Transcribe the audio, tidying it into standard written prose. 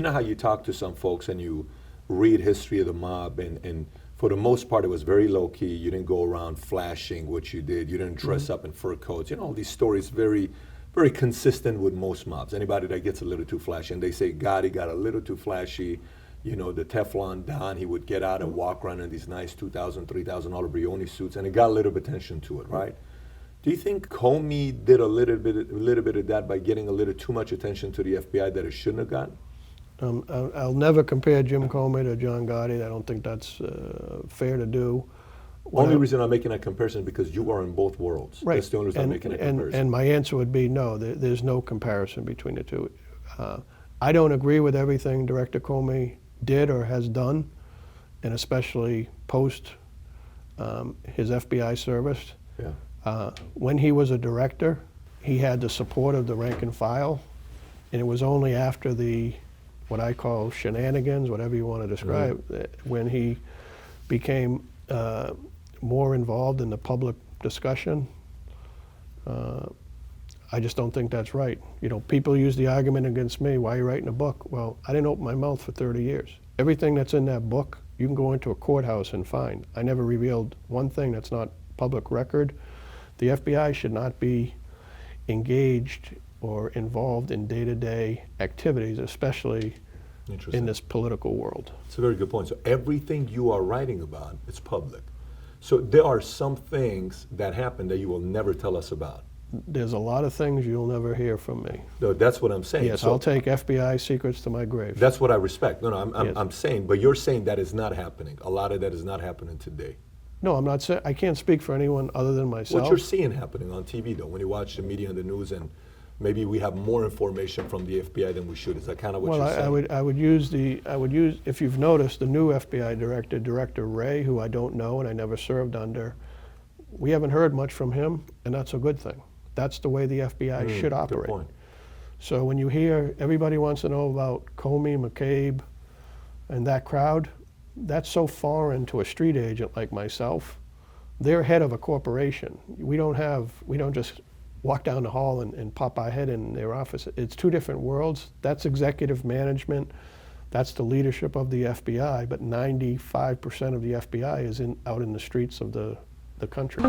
you know how you talk to some folks and you read history of the mob, and for the most part, it was very low key. You didn't go around flashing what you did. You didn't dress up in fur coats. You know, all these stories very, very consistent with most mobs. Anybody that gets a little too flashy, and they say Gotti got a little too flashy. You know, the Teflon Don, he would get out and walk around in these nice $2,000, $3,000 Brioni suits, and it got a little bit attention to it, right? Do you think Comey did a little bit of that by getting a little too much attention to the FBI that it shouldn't have gotten? I'll never compare Jim Comey to John Gotti. I don't think that's fair to do. Only reason I'm making that comparison is because you are in both worlds. Right. That's the only reason I'm making that comparison. And my answer would be no, there's no comparison between the two. I don't agree with everything Director Comey did or has done, and especially post his FBI service. Yeah. When he was a director, he had the support of the rank and file, and it was only after the, what I call shenanigans, whatever you want to describe, when he became more involved in the public discussion. I just don't think that's right. You know, people use the argument against me, why are you writing a book? Well, I didn't open my mouth for 30 years. Everything that's in that book, you can go into a courthouse and find. I never revealed one thing that's not public record. The FBI should not be engaged or involved in day-to-day activities, especially in this political world. It's a very good point. So everything you are writing about is public. So there are some things that happen that you will never tell us about. There's a lot of things you'll never hear from me. No, that's what I'm saying. Yes, so I'll take FBI secrets to my grave. That's what I respect. No, Yes. I'm saying, but you're saying that is not happening. A lot of that is not happening today. No, I'm not saying, I can't speak for anyone other than myself. What you're seeing happening on TV, though, when you watch the media and the news, and maybe we have more information from the FBI than we should. Is that kind of what you're saying? Well, I would use, if you've noticed, the new FBI director, Director Wray, who I don't know and I never served under, we haven't heard much from him, and that's a good thing. That's the way the FBI should operate. Good point. So when you hear everybody wants to know about Comey, McCabe, and that crowd, that's so foreign to a street agent like myself. They're head of a corporation. We don't just walk down the hall and pop our head in their office. It's two different worlds. That's executive management. That's the leadership of the FBI, but 95% of the FBI is out in the streets of the country.